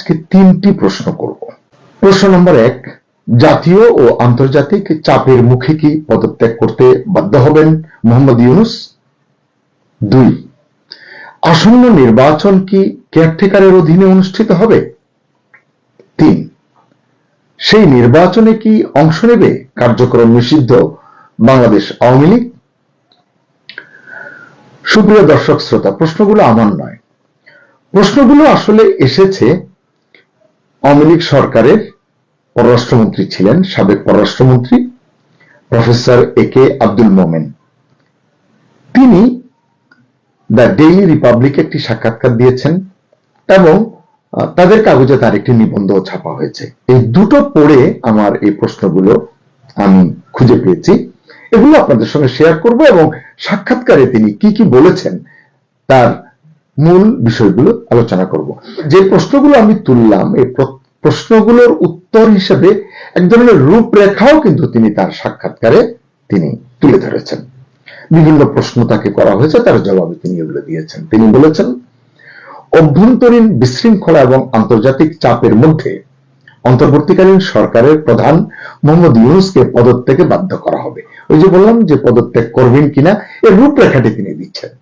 আজকে তিনটি প্রশ্ন করব। প্রশ্ন নম্বর 1, জাতীয় ও আন্তর্জাতিক চাপের মুখে কি পদত্যাগ করতে বাধ্য হবেন মোহাম্মদ ইউনূস? 2, আসন্ন নির্বাচন কি কেয়ারটেকারের অধীনে অনুষ্ঠিত হবে? 3, সেই নির্বাচনে কি অংশ নেবে কার্যক্রম নিষিদ্ধ বাংলাদেশ আওয়ামী লীগ? সুপ্রিয় দর্শক শ্রোতা, প্রশ্নগুলো আমার নয়, প্রশ্নগুলো আসলে এসেছে আওয়ামী লীগ সরকারের পররাষ্ট্রমন্ত্রী ছিলেন সাবেক পররাষ্ট্রমন্ত্রী প্রফেসর AK আব্দুল মোমেন। তিনি দ্য ডেইলি রিপাবলিকে একটি সাক্ষাৎকার দিয়েছেন এবং তাদের কাগজে তার একটি নিবন্ধ ছাপা হয়েছে। এই দুটো পড়ে আমার এই প্রশ্নগুলো আমি খুঁজে পেয়েছি, এগুলো আপনাদের সঙ্গে শেয়ার করব এবং সাক্ষাৎকারে তিনি কি কি বলেছেন তার মূল বিষয়গুলো আলোচনা করব। যে প্রশ্নগুলো আমি তুললাম এই প্রশ্নগুলোর উত্তর হিসেবে এক ধরনের রূপরেখাও কিন্তু তিনি তার সাক্ষাৎকারে তিনি তুলে ধরেছেন। বিভিন্ন প্রশ্ন তাকে করা হয়েছে, তার জবাবে তিনি এগুলো দিয়েছেন। তিনি বলেছেন, অভ্যন্তরীণ বিশৃঙ্খলা এবং আন্তর্জাতিক চাপের মধ্যে অন্তর্বর্তীকালীন সরকারের প্রধান মোহাম্মদ ইউনূসকে পদত্যাগে বাধ্য করা হবে। ওই যে বললাম যে পদত্যাগ করবেন কিনা এর রূপরেখাটি তিনি দিচ্ছেন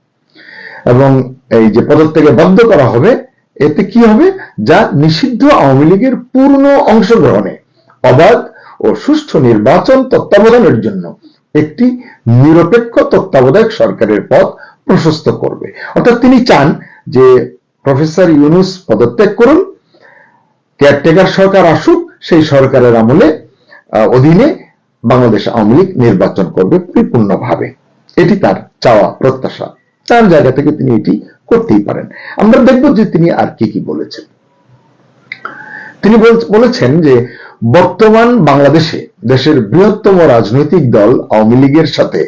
এবং এই যে পদত্যাগে বাধ্য করা হবে এতে কি হবে, যা নিষিদ্ধ আওয়ামী লীগের পূর্ণ অংশগ্রহণে অবাধ ও সুষ্ঠু নির্বাচন তত্ত্বাবধানের জন্য একটি নিরপেক্ষ তত্ত্বাবধায়ক সরকারের পথ প্রশস্ত করবে। অর্থাৎ তিনি চান যে প্রফেসর ইউনূস পদত্যাগ করুন, কেয়ারটেকার সরকার আসুক, সেই সরকারের আমলে অধীনে বাংলাদেশ আওয়ামী লীগ নির্বাচন করবে পরিপূর্ণভাবে। এটি তার চাওয়া প্রত্যাশা, তার জায়গা থেকে তিনি এটি করতেই পারেন। আমরা দেখব যে তিনি আর কি কি বলেছেন। তিনি বলেছেন যে বর্তমান বাংলাদেশে দেশের বৃহত্তম রাজনৈতিক দল আওয়ামী লীগের সাথে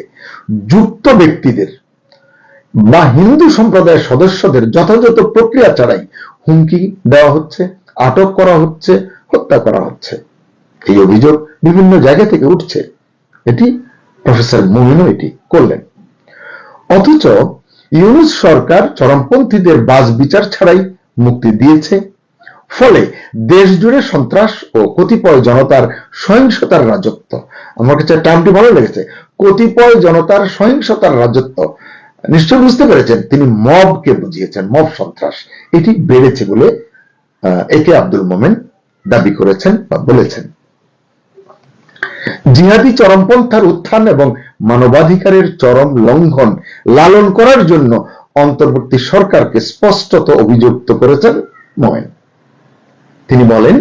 যুক্ত ব্যক্তিদের বা হিন্দু সম্প্রদায়ের সদস্যদের যথাযথ প্রক্রিয়া ছাড়াই হুমকি দেওয়া হচ্ছে, আটক করা হচ্ছে, হত্যা করা হচ্ছে। এই অভিযোগ বিভিন্ন জায়গা থেকে উঠছে। এটি প্রফেসর মোমেনও এটি করলেন। অথচ ইউনূস সরকার চরমপন্থীদের বাজ বিচার ছাড়াই মুক্তি দিয়েছে, ফলে দেশ জুড়ে সন্ত্রাস ও কতিপয় জনতার সহিংসতার রাজত্ব, আমার কাছে টার্মটি ভালো লেগেছে, কতিপয় জনতার সহিংসতার রাজত্ব, নিশ্চয় বুঝতে পেরেছেন তিনি মবকে বুঝিয়েছেন, মব সন্ত্রাস, এটি বেড়েছে বলে AK আব্দুল মোমেন দাবি করেছেন বা বলেছেন। জিহাদি চরমপন্থার উত্থান এবং মানবাধিকারের চরম লঙ্ঘন লালন করার জন্য অন্তর্বর্তী সরকারকে স্পষ্টত অভিযুক্ত করেছেন মোমেন। তিনি বলেন,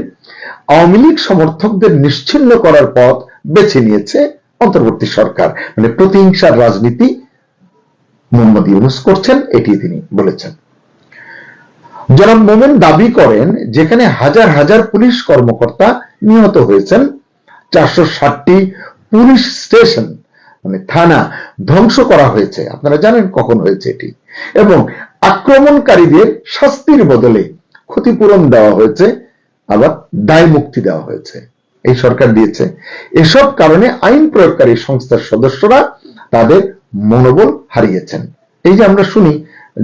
আওয়ামী লীগ সমর্থকদের নিশ্চিহ্ন করার পথ বেছে নিয়েছে অন্তর্বর্তী সরকার, মানে প্রতিহিংসার রাজনীতি মোহাম্মদ ইউনূস করছেন, এটি তিনি বলেছেন। জনাব মোমেন দাবি করেন, যেখানে হাজার হাজার পুলিশ কর্মকর্তা নিহত হয়েছেন, 460টি পুলিশ স্টেশন মানে থানা ধ্বংস করা হয়েছে, আপনারা জানেন কখন হয়েছে এটি, এবং আক্রমণকারীদের শাস্তির বদলে ক্ষতিপূরণ দেওয়া হয়েছে, আবার দায় মুক্তি দেওয়া হয়েছে, এই সরকার দিয়েছে। এসব কারণে আইন প্রয়োগকারী সংস্থার সদস্যরা তাদের মনোবল হারিয়েছেন। এই যে আমরা শুনি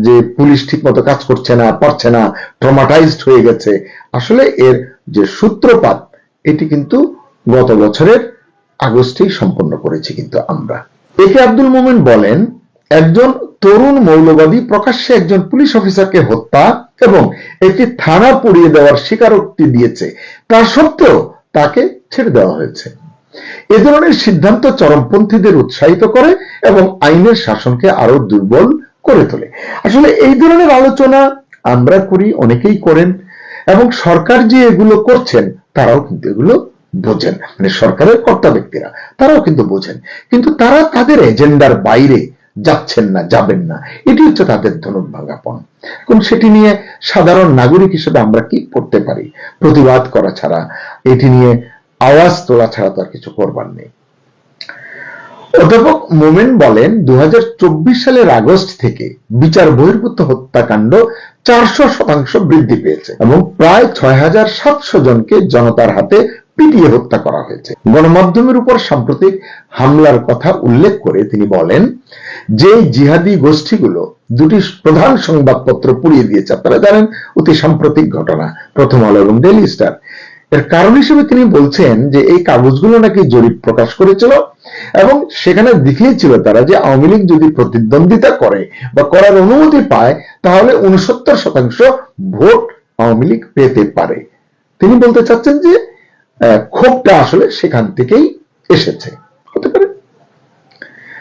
যে পুলিশ ঠিকমতো কাজ করছে না, পারছে না, ট্রমাটাইজড হয়ে গেছে, আসলে এর যে সূত্রপাত এটি কিন্তু গত বছরের আগস্টেই সম্পন্ন করেছি কিন্তু আমরা। AK আব্দুল মোমেন বলেন, একজন তরুণ মৌলবাদী প্রকাশ্যে একজন পুলিশ অফিসারকে হত্যা এবং একটি থানা পুড়িয়ে দেওয়ার স্বীকারোক্তি দিয়েছে, তা সত্ত্বেও তাকে ছেড়ে দেওয়া হয়েছে। এ ধরনের সিদ্ধান্ত চরমপন্থীদের উৎসাহিত করে এবং আইনের শাসনকে আরো দুর্বল করে তোলে। আসলে এই ধরনের আলোচনা আমরা করি, অনেকেই করেন, এবং সরকার যে এগুলো করছেন তারাও কিন্তু এগুলো বোঝেন, মানে সরকারের কর্তা ব্যক্তিরা তারাও কিন্তু বোঝেন, কিন্তু তারা তাদের এজেন্ডার বাইরে যাচ্ছেন না, যাবেন না, এটি হচ্ছে তাদের ধনুক ভাঙাপন। এখন সেটি নিয়ে সাধারণ নাগরিক হিসেবে আমরা কি করতে পারি? প্রতিবাদ করা ছাড়া, এটি নিয়ে আওয়াজ তোলা ছাড়া তো আর কিছু করবার নেই। অধ্যাপক মোমেন বলেন, 2024 সালের আগস্ট থেকে বিচার বহির্ভূত হত্যাকাণ্ড 400% বৃদ্ধি পেয়েছে এবং প্রায় 6700 জনকে জনতার হাতে পিটিয়ে হত্যা করা হয়েছে। গণমাধ্যমের উপর সাম্প্রতিক হামলার কথা উল্লেখ করে তিনি বলেন, যে জিহাদি গোষ্ঠীগুলো দুটি প্রধান সংবাদপত্র পুড়িয়ে দিয়েছে, আপনারা জানেন, অতি সাম্প্রতিক ঘটনা, প্রথম আলো এবং ডেইলি স্টার। এর কারণ হিসেবে তিনি বলছেন যে এই কাগজগুলো নাকি জরিপ প্রকাশ করেছিল এবং সেখানে দেখিয়েছিল তারা যে আওয়ামী লীগ যদি প্রতিদ্বন্দ্বিতা করে বা করার অনুমতি পায় তাহলে 69% ভোট আওয়ামী লীগ পেতে পারে। তিনি বলতে চাচ্ছেন যে ক্ষোভটা আসলে সেখান থেকেই এসেছে, হতে পারে।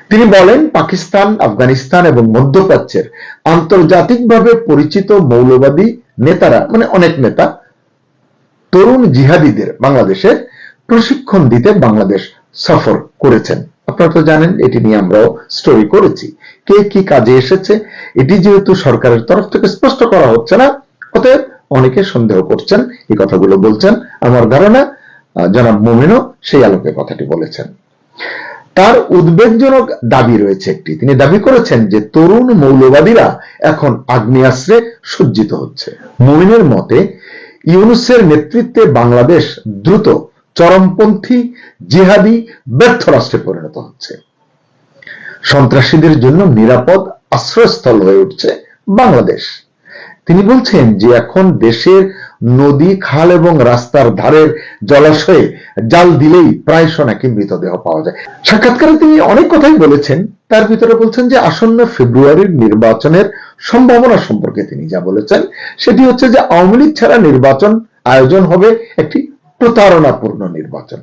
তিনি বলেন পাকিস্তান, আফগানিস্তান এবং মধ্যপ্রাচ্যের আন্তর্জাতিকভাবে পরিচিত মৌলবাদী নেতারা, মানে অনেক নেতা, তরুণ জিহাদিদের বাংলাদেশে প্রশিক্ষণ দিতে বাংলাদেশ সফর করেছেন। আপনারা তো জানেন, এটি নিয়ে আমরাও স্টোরি করেছি। কে কি কাজে এসেছে এটি যেহেতু সরকারের তরফ থেকে স্পষ্ট করা হচ্ছে না, অতএব অনেকে সন্দেহ করছেন, এই কথাগুলো বলছেন। আমার ধারণা জনাব মুমিনও সেই আলোকে কথাটি বলেছেন। তার উদ্বেগজনক দাবি রয়েছে একটি, তিনি দাবি করেছেন যে তরুণ মৌলবাদীরা এখন আগ্নেয়াস্ত্রে সজ্জিত হচ্ছে। মুমিনের মতে ইউনূসের নেতৃত্বে বাংলাদেশ দ্রুত চরমপন্থী জিহাদি ব্যর্থ রাষ্ট্রে পরিণত হচ্ছে। সন্ত্রাসীদের জন্য নিরাপদ আশ্রয়স্থল হয়ে উঠছে বাংলাদেশ। তিনি বলছেন যে এখন দেশের নদী, খাল এবং রাস্তার ধারের জলাশয়ে জাল দিলেই প্রায়শ নাকি মৃতদেহ পাওয়া যায়। সাক্ষাৎকারে তিনি অনেক কথাই বলেছেন, তার ভিতরে বলছেন যে আসন্ন ফেব্রুয়ারির নির্বাচনের সম্ভাবনা সম্পর্কে তিনি যা বলেছেন সেটি হচ্ছে যে আওয়ামী লীগ ছাড়া নির্বাচন আয়োজন হবে একটি প্রতারণাপূর্ণ নির্বাচন।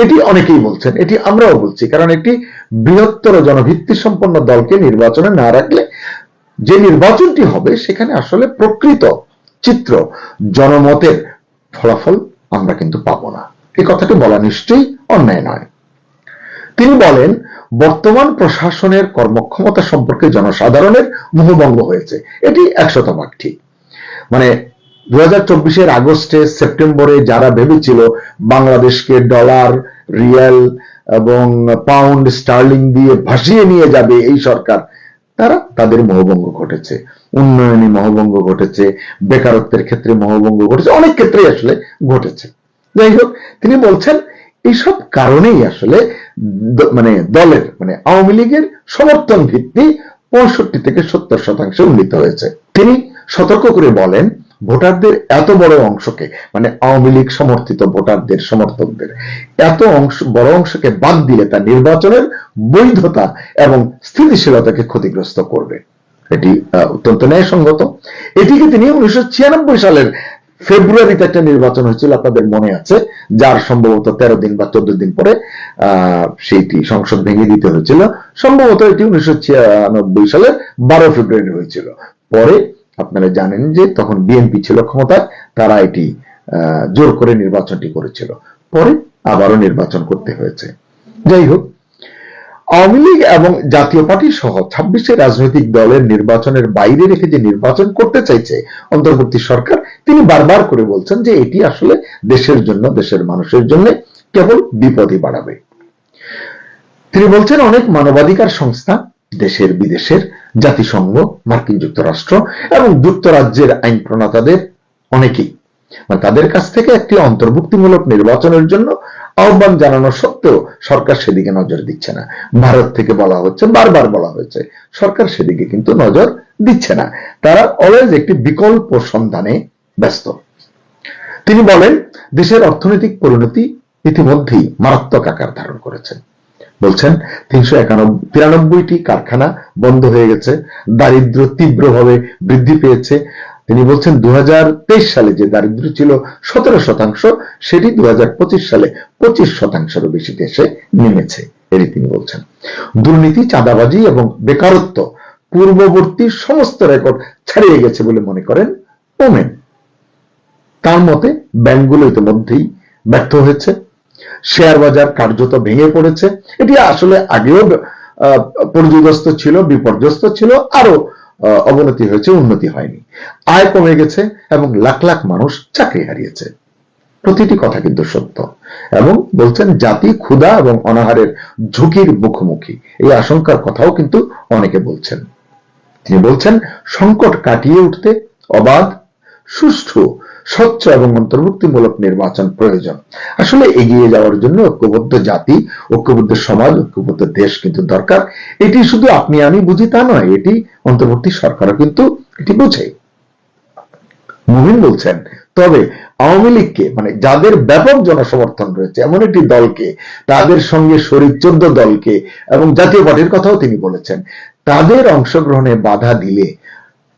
এটি অনেকেই বলছেন, এটি আমরাও বলছি, কারণ একটি বৃহত্তর জনভিত্তি সম্পন্ন দলকে নির্বাচনে না রাখলে যে নির্বাচনটি হবে সেখানে আসলে প্রকৃত চিত্র, জনমতের ফলাফল আমরা কিন্তু পাবো না। এই কথাটি বলা নিশ্চয়ই অন্যায় নয়। তিনি বলেন বর্তমান প্রশাসনের কর্মক্ষমতা সম্পর্কে জনসাধারণের মোহভঙ্গ হয়েছে, এটি 100% ঠিক। মানে 2024-এর আগস্টে, সেপ্টেম্বরে যারা ভেবেছিল বাংলাদেশকে ডলার, রিয়াল এবং পাউন্ড স্টার্লিং দিয়ে ভাসিয়ে নিয়ে যাবে এই সরকার, তাদের মোহভঙ্গ ঘটেছে। উন্নয়নে মোহভঙ্গ ঘটেছে, বেকারত্বের ক্ষেত্রে মোহভঙ্গ ঘটেছে, অনেক ক্ষেত্রেই আসলে ঘটেছে। যাই হোক, তিনি বলছেন এইসব কারণেই আসলে দলের আওয়ামী লীগের সমর্থন ভিত্তি 65 থেকে 70% উন্নীত হয়েছে। তিনি সতর্ক করে বলেন ভোটারদের এত বড় অংশকে, আওয়ামী লীগ সমর্থিত ভোটারদের, সমর্থকদের এত বড় অংশকে বাদ দিলে তা নির্বাচনের বৈধতা এবং স্থিতিশীলতাকে ক্ষতিগ্রস্ত করবে। এটি অত্যন্ত ন্যায়সঙ্গত। এটিকে তিনি 1996 সালের ফেব্রুয়ারিতে একটা নির্বাচন হয়েছিল, আপনাদের মনে আছে, যার সম্ভবত 13 দিন বা 14 দিন পরে সেইটি সংসদ ভেঙে দিতে হয়েছিল। সম্ভবত এটি 1996 সালের 12 ফেব্রুয়ারি হয়েছিল। পরে আপনারা জানেন যে তখন বিএনপি ছিল ক্ষমতায়, তারা এটি জোর করে নির্বাচনটি করেছিল, পরে আবারও নির্বাচন করতে হয়েছে। যাই হোক, আওয়ামী লীগ এবং জাতীয় পার্টি সহ 26 রাজনৈতিক দলের নির্বাচনের বাইরে রেখে যে নির্বাচন করতে চাইছে অন্তর্বর্তী সরকার, তিনি বারবার করে বলছেন যে এটি আসলে দেশের জন্য, দেশের মানুষের জন্য কেবল বিপদই বাড়াবে। তিনি বলছেন অনেক মানবাধিকার সংস্থা, দেশের বিদেশের, জাতিসংঘ, মার্কিন যুক্তরাষ্ট্র এবং যুক্তরাজ্যের আইন প্রণেতাদের অনেকেই তাদের কাছ থেকে একটি অন্তর্ভুক্তিমূলক নির্বাচনের জন্য আহ্বান জানানো সত্ত্বেও সরকার সেদিকে নজর দিচ্ছে না। ভারত থেকে বলা হচ্ছে, বারবার বলা হয়েছে, সরকার সেদিকে কিন্তু নজর দিচ্ছে না। তারা অলওয়েজ একটি বিকল্প সন্ধানে ব্যস্ত। তিনি বলেন দেশের অর্থনৈতিক পরিণতি ইতিমধ্যেই মারাত্মক আকার ধারণ করেছে। বলছেন 393টি কারখানা বন্ধ হয়ে গেছে, দারিদ্র তীব্রভাবে বৃদ্ধি পেয়েছে। তিনি বলছেন 2023 সালে যে দারিদ্র ছিল 17%, সেটি 2025 সালে 25%-এরও বেশি দেশে নেমেছে, এটি তিনি বলছেন। দুর্নীতি, চাঁদাবাজি এবং বেকারত্ব পূর্ববর্তী সমস্ত রেকর্ড ছাড়িয়ে গেছে বলে মনে করেন ওমেন। তার মতে ব্যাংকগুলো ইতিমধ্যেই ব্যর্থ হয়েছে, শেয়ার বাজার কার্যত ভেঙে পড়েছে, এটি আসলে আগেও পর্যদস্ত ছিল, বিপর্যস্ত ছিল, আরো অবনতি হয়েছে, উন্নতি হয়নি। আয় কমে গেছে এবং লাখ লাখ মানুষ চাকরি হারিয়েছে। প্রতিটি কথা কিন্তু সত্য। এবং বলছেন জাতি ক্ষুধা এবং অনাহারের ঝুঁকির মুখোমুখি, এই আশঙ্কার কথাও কিন্তু অনেকে বলছেন। তিনি বলছেন সংকট কাটিয়ে উঠতে অবাধ, সুষ্ঠু, স্বচ্ছ এবং অন্তর্ভুক্তিমূলক নির্বাচন প্রয়োজন। আসলে এগিয়ে যাওয়ার জন্য ঐক্যবদ্ধ জাতি, ঐক্যবদ্ধ সমাজ, ঐক্যবদ্ধ দেশ কিন্তু দরকার। এটি শুধু আপনি আমি বুঝি তা নয়, এটি অন্তর্বর্তী সরকারও কিন্তু এটি বোঝে। মুমিন বলছেন, তবে আওয়ামী লীগকে, মানে যাদের ব্যাপক জনসমর্থন রয়েছে এমন একটি দলকে, তাদের সঙ্গে শরিক 14 দলকে এবং জাতীয় পার্টির কথাও তিনি বলেছেন, তাদের অংশগ্রহণে বাধা দিলে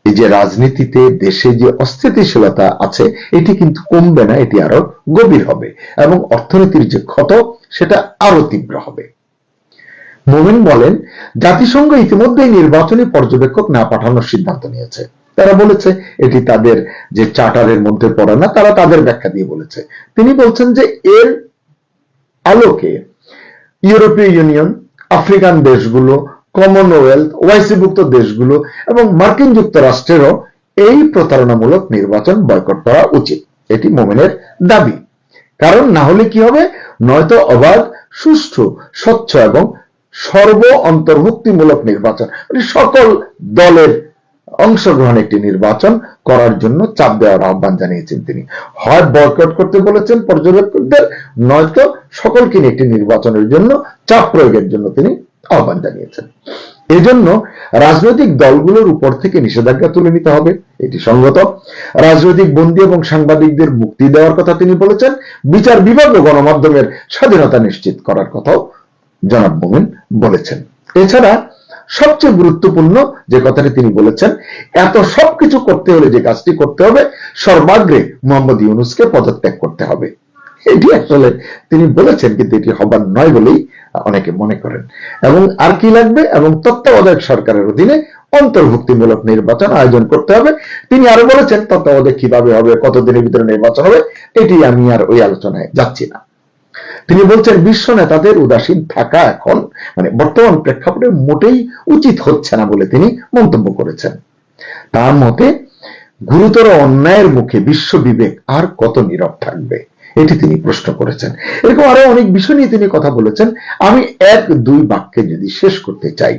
এই যে রাজনীতিতে দেশে যে অস্থিতিশীলতা আছে এটি কিন্তু কমবে না, এটি আরো গভীর হবে এবং অর্থনীতির যে ক্ষত সেটা আরো তীব্র হবে। মোমেন বলেন, জাতিসংঘ ইতিমধ্যেই নির্বাচনী পর্যবেক্ষক না পাঠানোর সিদ্ধান্ত নিয়েছে। তারা বলেছে এটি তাদের যে চার্টারের মধ্যে পড়ে না, তারা তাদের ব্যাখ্যা দিয়ে বলেছে। তিনি বলছেন যে এর আলোকে ইউরোপীয় ইউনিয়ন, আফ্রিকান দেশগুলো, কমনওয়েলথ, ওআইসিভুক্ত দেশগুলো এবং মার্কিন যুক্তরাষ্ট্রেরও এই প্রতারণামূলক নির্বাচন বয়কট করা উচিত। এটি মোমেনের দাবি। কারণ না হলে কি হবে, নয়তো অবাধ, সুষ্ঠু, স্বচ্ছ এবং সর্ব অন্তর্ভুক্তিমূলক নির্বাচন, মানে সকল দলের অংশগ্রহণ একটি নির্বাচন করার জন্য চাপ দেওয়ার আহ্বান জানিয়েছেন তিনি। হয় বয়কট করতে বলেছেন পর্যবেক্ষকদের, নয়তো সকলকে নিয়ে একটি নির্বাচনের জন্য চাপ প্রয়োগের জন্য তিনি আহ্বান জানিয়েছেন। এজন্য রাজনৈতিক দলগুলোর উপর থেকে নিষেধাজ্ঞা তুলে নিতে হবে, এটি সঙ্গত। রাজনৈতিক বন্দী এবং সাংবাদিকদের মুক্তি দেওয়ার কথা তিনি বলেছেন। বিচার বিভাগ ও গণমাধ্যমের স্বাধীনতা নিশ্চিত করার কথাও জনাব মোমেন বলেছেন। এছাড়া সবচেয়ে গুরুত্বপূর্ণ যে কথাটি তিনি বলেছেন, এত সবকিছু করতে হলে যে কাজটি করতে হবে, সর্বাগ্রে মোহাম্মদ ইউনূসকে পদত্যাগ করতে হবে। এটি আসলে তিনি বলেছেন, কিন্তু এটি হবার নয় বলেই অনেকে মনে করেন। এবং আর কি লাগবে, এবং তত্ত্বাবধায়ক সরকারের অধীনে অন্তর্ভুক্তিমূলক নির্বাচন আয়োজন করতে হবে। তিনি আরো বলেছেন তত্ত্বাবধায়ক কিভাবে হবে, কতদিনের ভিতরে নির্বাচন হবে, এটি আমি আর ওই আলোচনায় যাচ্ছি না। তিনি বলছেন বিশ্ব নেতাদের উদাসীন থাকা এখন, মানে বর্তমান প্রেক্ষাপটে মোটেই উচিত হচ্ছে না বলে তিনি মন্তব্য করেছেন। তার মতে গুরুতর অন্যায়ের মুখে বিশ্ব বিবেক আর কত নীরব থাকবে, এটি তিনি প্রশ্ন করেছেন। এরকম আরো অনেক বিষয় নিয়ে তিনি কথা বলেছেন। আমি 1-2 বাক্যে যদি শেষ করতে চাই,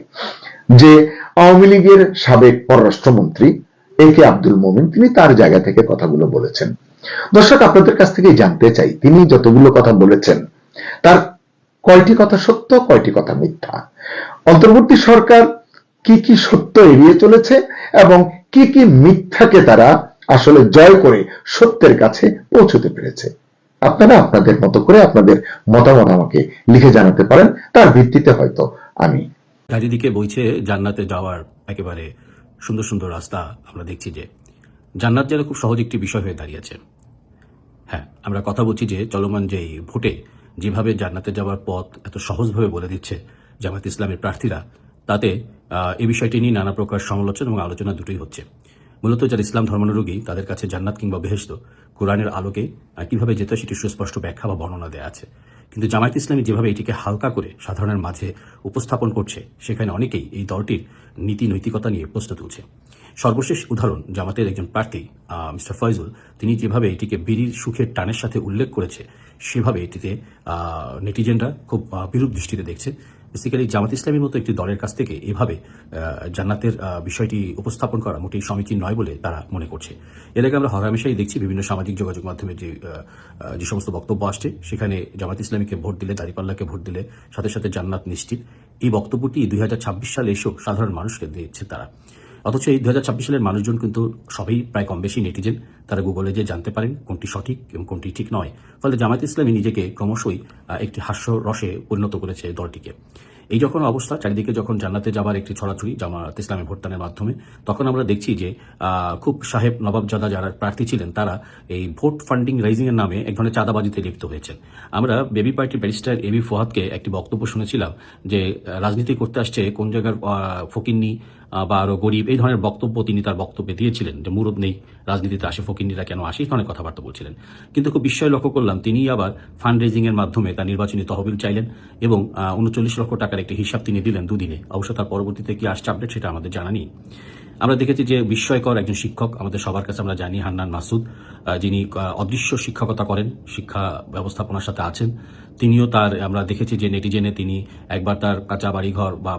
যে আওয়ামী লীগের সাবেক পররাষ্ট্রমন্ত্রী একে আব্দুল মোমিন, তিনি তার জায়গা থেকে কথাগুলো বলেছেন। দর্শক, আপনাদের কাছ থেকে জানতে চাই, তিনি যতগুলো কথা বলেছেন তার কয়টি কথা সত্য, কয়টি কথা মিথ্যা? অন্তর্বর্তী সরকার কি কি সত্য এড়িয়ে চলেছে এবং কি কি মিথ্যাকে তারা আসলে জয় করে সত্যের কাছে পৌঁছতে পেরেছে? আপনারা আপনাদের মতো করে আপনাদের মতামত আমাকে লিখে জানাতে পারেন, তার ভিত্তিতে হয়তো আমি। চারিদিকে বইছে জান্নাতে যাওয়ার একেবারে সুন্দর সুন্দর রাস্তা। আমরা দেখছি যে জান্নাত যেন খুব সহজ একটি বিষয় হয়ে দাঁড়িয়েছে। হ্যাঁ, আমরা কথা বলছি যে চলমান যে ভোটে যেভাবে জান্নাতে যাওয়ার পথ এত সহজভাবে বলে দিচ্ছে জামায়াত ইসলামের প্রার্থীরা, তাতে এই বিষয়টি নিয়ে নানা প্রকার সমালোচনা এবং আলোচনা দুটোই হচ্ছে। মূলত যারা ইসলাম ধর্মানুরাগী তাদের কাছে জান্নাত কিংবা বেহেশত কোরআনের আলোকে কিভাবে যেত সেটি সুস্পষ্ট ব্যাখ্যা বা বর্ণনা দেওয়া আছে। কিন্তু জামায়াত ইসলামী যেভাবে এটিকে হালকা করে সাধারণের মাঝে উপস্থাপন করছে, সেখানে অনেকেই এই দলটির নীতি নৈতিকতা নিয়ে প্রশ্ন তুলছে। সর্বশেষ উদাহরণ জামাতের একজন প্রার্থী মিস্টার ফয়জুল, তিনি যেভাবে এটিকে বিড়ির সুখের টানের সাথে উল্লেখ করেছে, সেভাবে এটিতে নেটিজেনরা খুব বিরূপ দৃষ্টিতে দেখছে। বেসিক্যালি জামাত ইসলামীর মতো একটি দলের কাছ থেকে এভাবে জান্নাতের বিষয়টি উপস্থাপন করা মোটেই সমীচীন নয় বলে তারা মনে করছে। এর আগে আমরা হরহামেশাই দেখছি বিভিন্ন সামাজিক যোগাযোগ মাধ্যমে যে সমস্ত বক্তব্য আসছে, সেখানে জামাত ইসলামীকে ভোট দিলে, দাঁড়িপাল্লাকে ভোট দিলে সাথে সাথে জান্নাত নিশ্চিত। এই বক্তব্যটি 2026 সালে এসেও সাধারণ মানুষকে দিচ্ছে তারা। অথচ এই 2026 সালের মানুষজন কিন্তু সবাই প্রায় কম বেশি নেটিজেন, তারা গুগলে যে জানতে পারেন কোনটি সঠিক এবং কোনটি ঠিক নয়। ফলে জামায়াত ইসলামী নিজেকে ক্রমশই একটি হাস্যরসে পরিণত করেছে দলটিকে। এই যখন অবস্থা, চারিদিকে যখন জান্নাতে যাবার একটি ছড়াছড়ি জামায়াত ইসলামের ভোটদানের মাধ্যমে, তখন আমরা দেখছি যে খুব সাহেব নবাবজাদা যারা প্রার্থী ছিলেন তারা এই ভোট ফান্ডিং রাইজিং এর নামে এক ধরনের চাঁদাবাজিতে লিপ্ত হয়েছেন। আমরা বেবি পার্টির ব্যারিস্টার এবি ফোহাদকে একটি বক্তব্য শুনেছিলাম যে রাজনীতি করতে আসছে কোন জায়গার ফকিন্নি বা আরো গরিব, এই ধরনের বক্তব্য তিনি তার বক্তব্যে দিয়েছিলেন, যে মুরদ নেই রাজনীতিতে আসে, ফকিন্নিরা কেন আসে, এই ধরনের কথাবার্তা বলছিলেন। কিন্তু খুব বিস্ময় লক্ষ্য করলাম তিনি আবার ফান্ড রেজিং এর মাধ্যমে তার নির্বাচনী তহবিল চাইলেন এবং 39 লক্ষ টাকার একটি হিসাব তিনি দিলেন দুদিনে। অবশ্য তার পরবর্তীতে কি আসছে আপডেট সেটা আমাদের জানা নেই। আমরা দেখেছি যে বিস্ময়কর একজন শিক্ষক আমাদের সবার কাছে আমরা জানি, হান্নান মাসুদ, যিনি অদৃশ্য শিক্ষকতা করেন, শিক্ষা ব্যবস্থাপনার সাথে আছেন। তিনিও তার আমরা দেখেছি যে নেটিজেনে তিনি একবার তার কাঁচা বাড়িঘর বা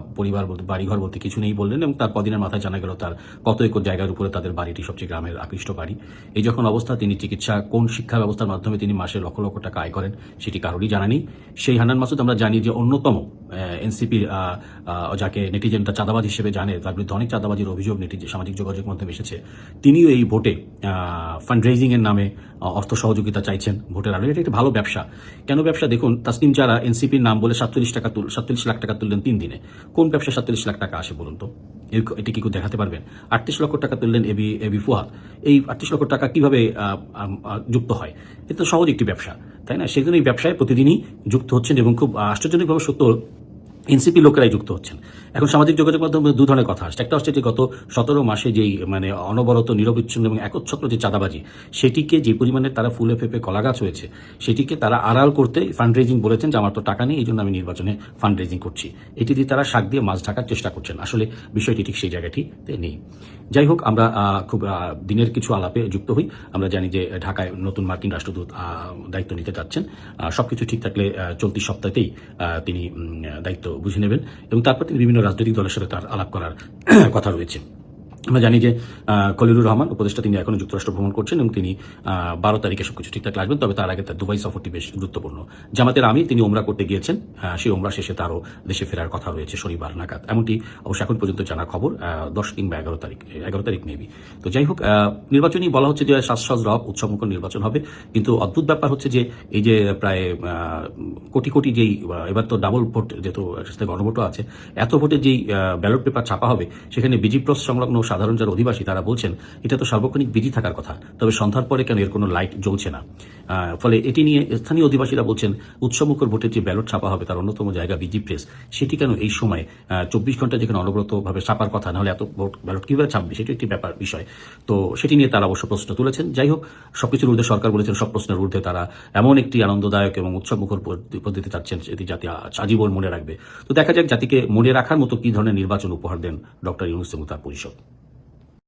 বাড়িঘর বলতে কিছু নেই বললেন, এবং তার কদিনের মাথায় জানা গেল তার কত একর জায়গার উপরে তাদের বাড়িটি সবচেয়ে গ্রামের আকৃষ্ট বাড়ি। এই যখন অবস্থা, তিনি চিকিৎসা কোন শিক্ষা ব্যবস্থার মাধ্যমে তিনি মাসে লক্ষ লক্ষ টাকা আয় করেন সেটি কারোরই জানা নেই। সেই হান্নান মাসুদ আমরা জানি যে অন্যতম এনসিপির যাকে নেটিজেনটা চাঁদাবাজ হিসেবে জানে, তার বিরুদ্ধে অনেক চাঁদাবাজির অভিযোগ সামাজিক যোগাযোগ মাধ্যমে এসেছে। তিনিও এই ভোটে ফান্ড রেজিং এর নামে অর্থ সহযোগিতা চাইছেন ভোটের আগে। এটা একটা ভালো ব্যবসা। কেন ব্যবসা? দেখুন, তাসনিম যারা এনসিপির নাম বলে 47 লাখ টাকা তুললেন 3 দিনে। কোন ব্যবসা 47 লাখ টাকা আসে বলুন তো? এটি কি কেউ দেখাতে পারবেন? 38 লক্ষ টাকা তুললেন এবি ফুয়াদ। এই 38 লক্ষ টাকা কিভাবে যুক্ত হয়? এটা তো সহজ একটি ব্যবসা, তাই না? সেজন্য এই ব্যবসায় প্রতিদিনই যুক্ত হচ্ছেন, এবং খুব আশ্চর্যজনকভাবে সত্য এনসিপি লোকেরাই যুক্ত হচ্ছেন। এখন সামাজিক যোগাযোগ মাধ্যমে দু ধরনের কথা আসছে। একটা হচ্ছে যে গত 17 মাসে যেই মানে অনবরত নিরবিচ্ছিন্ন এবং একচ্ছত্র যে চাঁদাবাজি, সেটিকে যে পরিমাণে তারা ফুলে ফেপে কলাগাছ হয়েছে, সেটিকে তারা আড়াল করতে ফান্ড রেজিং বলেছেন যে আমার তো টাকা নেই, এই জন্য আমি নির্বাচনে ফান্ড রেজিং করছি। এটি দিয়ে তারা শাক দিয়ে মাছ ঢাকার চেষ্টা করছেন। আসলে বিষয়টি ঠিক সেই জায়গাটিতে নেই। যাই হোক, আমরা খুব দিনের কিছু আলাপে যুক্ত হই। আমরা জানি যে ঢাকায় নতুন মার্কিন রাষ্ট্রদূত দায়িত্ব নিতে যাচ্ছেন। সবকিছু ঠিক থাকলে চলতি সপ্তাহতেই তিনি দায়িত্ব বুঝে নেবেন, এবং তারপর তিনি বিভিন্ন রাজনৈতিক দলের সাথে তার আলাপ করার কথা রয়েছে। আমরা জানি যে খলিলুর রহমান উপদেষ্টা, তিনি এখনো যুক্তরাষ্ট্র ভ্রমণ করছেন, এবং তিনি 12 তারিখে সবকিছু ঠিকঠাক আসবেন। তবে তার আগে তার দুবাই সফরটি বেশ গুরুত্বপূর্ণ। জামাতের আমির তিনি ওমরা করতে গিয়েছেন, সেই ওমরা শেষে তারও দেশে ফেরার কথা রয়েছে শনিবার নাগাদ, এমনটি অবশ্য এখন পর্যন্ত জানা খবর। 10 কিংবা 11 তারিখ মেবি। তো যাই হোক, নির্বাচনী বলা হচ্ছে যে সাজ রব উৎসবমুখর নির্বাচন হবে, কিন্তু অদ্ভুত ব্যাপার হচ্ছে যে এই যে প্রায় কোটি কোটি যেই এবার তো ডাবল ভোট, যেহেতু গণভোটও আছে, এত ভোটে যেই ব্যালট পেপার ছাপা হবে, সেখানে বিজিপ্রস সংলগ্ন সাধারণ যারা অধিবাসী তারা বলছেন এটা তো সার্বক্ষণিক বিধি থাকার কথা, তবে সন্ধ্যার পরে কেন এর কোনো লাইট জ্বলছে না? ফলে এটি নিয়ে স্থানীয় অধিবাসীরা বলছেন উৎসবমুখর ভোটের যে ব্যালট ছাপা হবে তার অন্যতম জায়গা বিজি প্রেস, সেটি কেন এই সময় 24 ঘন্টা যেখানে অনবরতভাবে ছাপার কথা, নাহলে এত ব্যালট কিভাবে ছাপবে, সেটি একটি বিষয়। তো সেটি নিয়ে তারা অবশ্য প্রশ্ন তুলেছেন। যাই হোক, সবকিছুর ঊর্ধ্বে সরকার বলেছেন সব প্রশ্নের ঊর্ধ্বে তারা এমন একটি আনন্দদায়ক এবং উৎসবমুখর পদ্ধতি চাচ্ছেন যেটি জাতি আজীবন মনে রাখবে। তো দেখা যাক জাতিকে মনে রাখার মতো কি ধরনের নির্বাচন উপহার দেন ডক্টর ইউনূস এবং তার পরিষদ।